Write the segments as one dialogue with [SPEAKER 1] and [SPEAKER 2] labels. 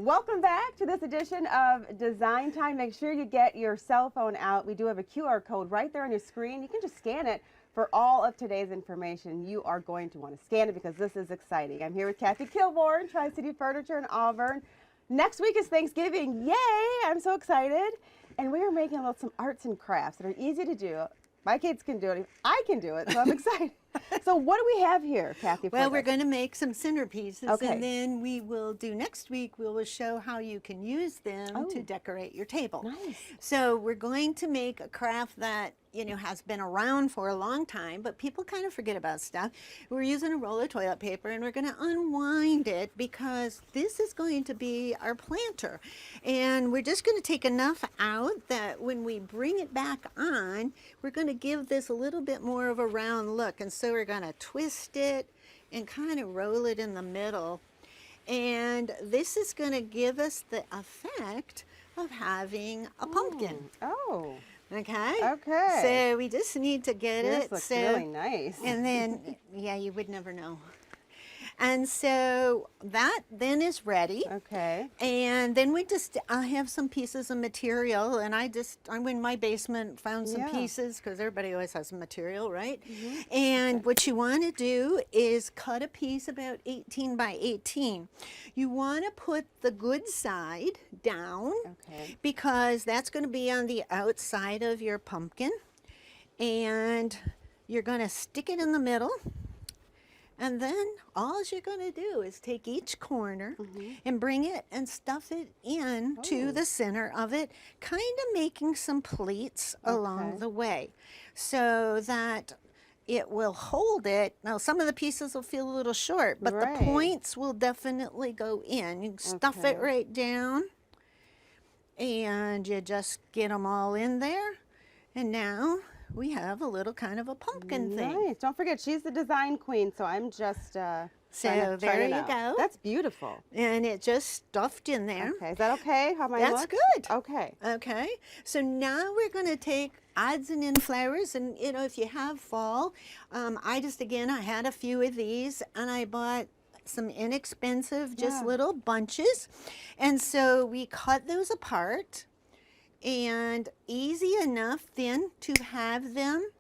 [SPEAKER 1] Welcome back to this edition of Design Time. Make sure you get your cell phone out. We do have a QR code right there on your screen. You can just scan it for all of today's information. You are going to want to scan it because this is exciting. I'm here with Kathy Kilborn, Tri-City Furniture in Auburn. Next week is Thanksgiving. Yay! I'm so excited. And we are making some arts and crafts that are easy to do. My kids can do it. I can do it, so I'm excited. So what do we have here, Kathy?
[SPEAKER 2] Well, we're going to make some centerpieces,
[SPEAKER 1] okay.
[SPEAKER 2] And then we will do next week, we will show how you can use them to decorate your table.
[SPEAKER 1] Nice.
[SPEAKER 2] So we're going to make a craft that, has been around for a long time, but people kind of forget about stuff. We're using a roll of toilet paper and we're going to unwind it because this is going to be our planter. And we're just going to take enough out that when we bring it back on, we're going to give this a little bit more of a round look. And so we're going to twist it and kind of roll it in the middle. And this is going to give us the effect of having a pumpkin.
[SPEAKER 1] Oh.
[SPEAKER 2] Okay.
[SPEAKER 1] Okay.
[SPEAKER 2] So we just need to get it.
[SPEAKER 1] This looks really nice.
[SPEAKER 2] And then, yeah, you would never know. And so that then is ready.
[SPEAKER 1] Okay.
[SPEAKER 2] And then I have some pieces of material, and I went in my basement, found some pieces, because everybody always has some material, right? Mm-hmm. And what you want to do is cut a piece about 18 by 18. You want to put the good side down, because that's going to be on the outside of your pumpkin. And you're going to stick it in the middle. And then all you're going to do is take each corner and bring it and stuff it in to the center of it, kind of making some pleats along the way so that it will hold it. Now, some of the pieces will feel a little short, but the points will definitely go in. You stuff it right down, and you just get them all in there. And now we have a little kind of a pumpkin thing.
[SPEAKER 1] Nice. Don't forget, she's the design queen, so I'm just
[SPEAKER 2] so there you go.
[SPEAKER 1] That's beautiful.
[SPEAKER 2] And it just stuffed in there.
[SPEAKER 1] Okay, is that okay? How mine
[SPEAKER 2] That's
[SPEAKER 1] look?
[SPEAKER 2] good.
[SPEAKER 1] Okay.
[SPEAKER 2] Okay. So now we're going to take odds and end flowers, and if you have fall, I had a few of these, and I bought some inexpensive, just little bunches, and so we cut those apart. And easy enough then to have them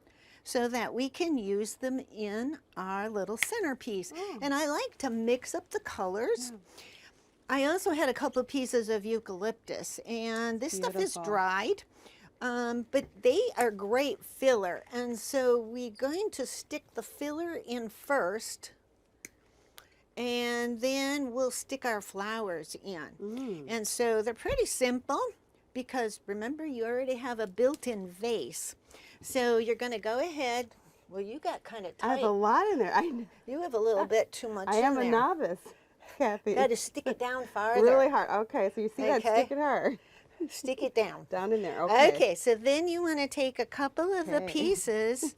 [SPEAKER 2] so that we can use them in our little centerpiece. And I like to mix up the colors. I also had a couple of pieces of eucalyptus, and this stuff is dried, but they are great filler. And so we're going to stick the filler in first, and then we'll stick our flowers in. And so they're pretty simple, because remember, you already have a built-in vase. So you're going to go ahead. Well, you got kind of tight.
[SPEAKER 1] I have a lot in there.
[SPEAKER 2] You have a little bit too much in there.
[SPEAKER 1] I am a novice, Kathy.
[SPEAKER 2] Got to stick it down farther.
[SPEAKER 1] Really hard. Okay, so you see that? Stick it hard.
[SPEAKER 2] Stick it down.
[SPEAKER 1] Down in there. Okay.
[SPEAKER 2] Okay, so then you want to take a couple of the pieces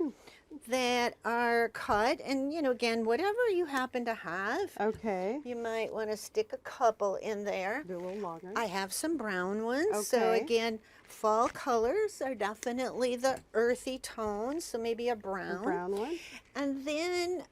[SPEAKER 2] that are cut, and again, whatever you happen to have.
[SPEAKER 1] Okay.
[SPEAKER 2] You might want to stick a couple in there.
[SPEAKER 1] Do a little longer.
[SPEAKER 2] I have some brown ones. So again, fall colors are definitely the earthy tones, so maybe a brown.
[SPEAKER 1] A brown one.
[SPEAKER 2] And then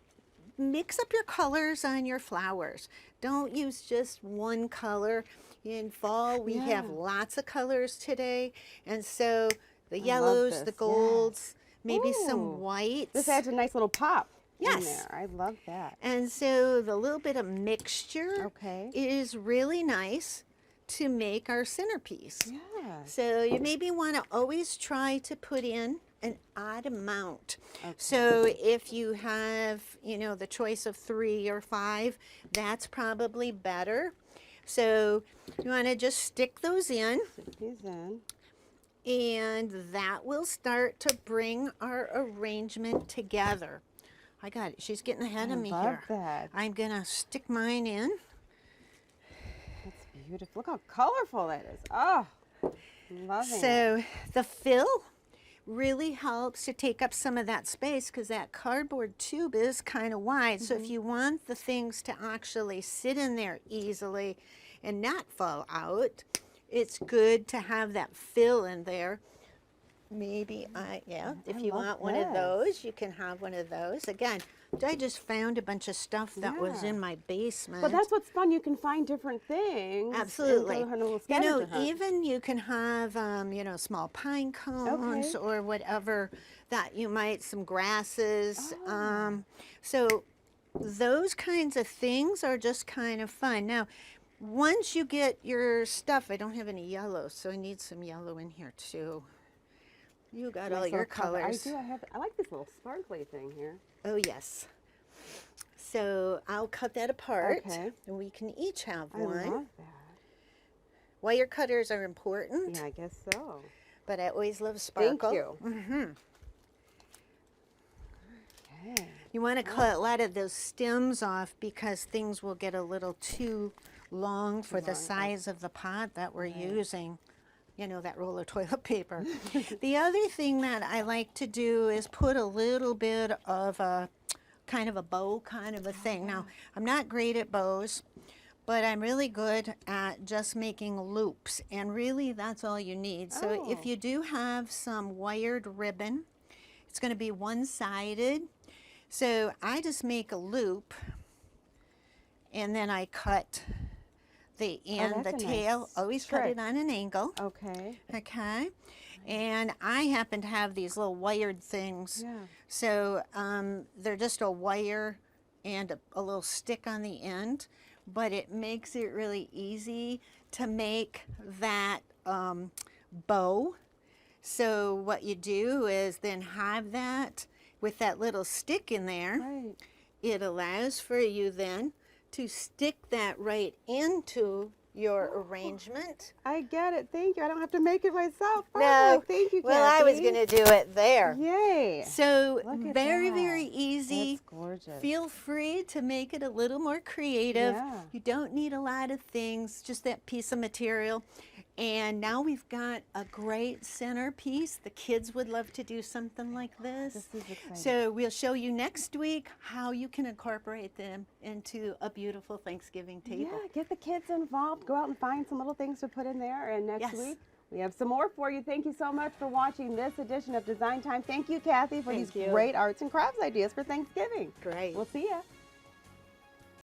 [SPEAKER 2] mix up your colors on your flowers. Don't use just one color. In fall, we have lots of colors today, and so the yellows, the golds, maybe some whites.
[SPEAKER 1] This adds a nice little pop.
[SPEAKER 2] Yes.
[SPEAKER 1] In there. I love that.
[SPEAKER 2] And so the little bit of mixture is really nice to make our centerpiece.
[SPEAKER 1] Yeah.
[SPEAKER 2] So you maybe want to always try to put in an odd amount. So if you have, the choice of 3 or 5, that's probably better. So you want to just stick those in.
[SPEAKER 1] Stick these in.
[SPEAKER 2] And that will start to bring our arrangement together. I got it. She's getting ahead of me here.
[SPEAKER 1] I love that.
[SPEAKER 2] I'm going to stick mine in.
[SPEAKER 1] That's beautiful. Look how colorful that is. Oh, loving it.
[SPEAKER 2] So the fill really helps to take up some of that space because that cardboard tube is kind of wide. So if you want the things to actually sit in there easily and not fall out, it's good to have that fill in there. Maybe, if you want one of those, you can have one of those. Again, I just found a bunch of stuff that was
[SPEAKER 1] Yeah.
[SPEAKER 2] in my basement.
[SPEAKER 1] But that's what's fun. You can find different things.
[SPEAKER 2] Absolutely.
[SPEAKER 1] And go on a little
[SPEAKER 2] You know,
[SPEAKER 1] scavenger hunt.
[SPEAKER 2] even you can have, you know, small pine cones
[SPEAKER 1] Okay.
[SPEAKER 2] or whatever that you might, some grasses.
[SPEAKER 1] Oh.
[SPEAKER 2] So those kinds of things are just kind of fun. Now, once you get your stuff, I don't have any yellow, so I need some yellow in here too. You got all
[SPEAKER 1] Nice
[SPEAKER 2] your
[SPEAKER 1] little cover.
[SPEAKER 2] colors.
[SPEAKER 1] I do. I like this little sparkly thing here.
[SPEAKER 2] Oh, yes. So I'll cut that apart,
[SPEAKER 1] Okay.
[SPEAKER 2] and we can each have
[SPEAKER 1] I
[SPEAKER 2] one.
[SPEAKER 1] love that.
[SPEAKER 2] Wire cutters are important,
[SPEAKER 1] Yeah, I guess so.
[SPEAKER 2] but I always love
[SPEAKER 1] Thank
[SPEAKER 2] sparkle.
[SPEAKER 1] you.
[SPEAKER 2] Mm-hmm.
[SPEAKER 1] Okay.
[SPEAKER 2] You want to cut a lot of those stems off because things will get a little too long for the size of the pot that we're using. You know, that roll of toilet paper. The other thing that I like to do is put a little bit of a kind of a bow kind of a thing. Now, I'm not great at bows, but I'm really good at just making loops, and really that's all you need. So if you do have some wired ribbon, it's going to be one-sided. So I just make a loop, and then I cut the end, the
[SPEAKER 1] that's a
[SPEAKER 2] tail.
[SPEAKER 1] nice
[SPEAKER 2] Always cut
[SPEAKER 1] trick.
[SPEAKER 2] it on an angle.
[SPEAKER 1] Okay.
[SPEAKER 2] Okay. And I happen to have these little wired things.
[SPEAKER 1] Yeah.
[SPEAKER 2] So they're just a wire and a little stick on the end, but it makes it really easy to make that bow. So what you do is then have that with that little stick in there.
[SPEAKER 1] Right.
[SPEAKER 2] It allows for you then to stick that right into your arrangement.
[SPEAKER 1] I get it. Thank you. I don't have to make it myself.
[SPEAKER 2] No.
[SPEAKER 1] Perfect. Thank you,
[SPEAKER 2] Well, I was
[SPEAKER 1] Kathy.
[SPEAKER 2] going to do it there.
[SPEAKER 1] Yay.
[SPEAKER 2] So
[SPEAKER 1] Look at
[SPEAKER 2] very,
[SPEAKER 1] that.
[SPEAKER 2] very easy.
[SPEAKER 1] That's gorgeous.
[SPEAKER 2] Feel free to make it a little more creative.
[SPEAKER 1] Yeah.
[SPEAKER 2] You don't need a lot of things, just that piece of material. And now we've got a great centerpiece. The kids would love to do something like this.
[SPEAKER 1] This is exciting.
[SPEAKER 2] So we'll show you next week how you can incorporate them into a beautiful Thanksgiving table.
[SPEAKER 1] Yeah, get the kids involved. Go out and find some little things to put in there. And next
[SPEAKER 2] Yes.
[SPEAKER 1] week, we have some more for you. Thank you so much for watching this edition of Design Time. Thank you, Kathy, for
[SPEAKER 2] Thank
[SPEAKER 1] these
[SPEAKER 2] you.
[SPEAKER 1] great arts and crafts ideas for Thanksgiving.
[SPEAKER 2] Great.
[SPEAKER 1] We'll see ya.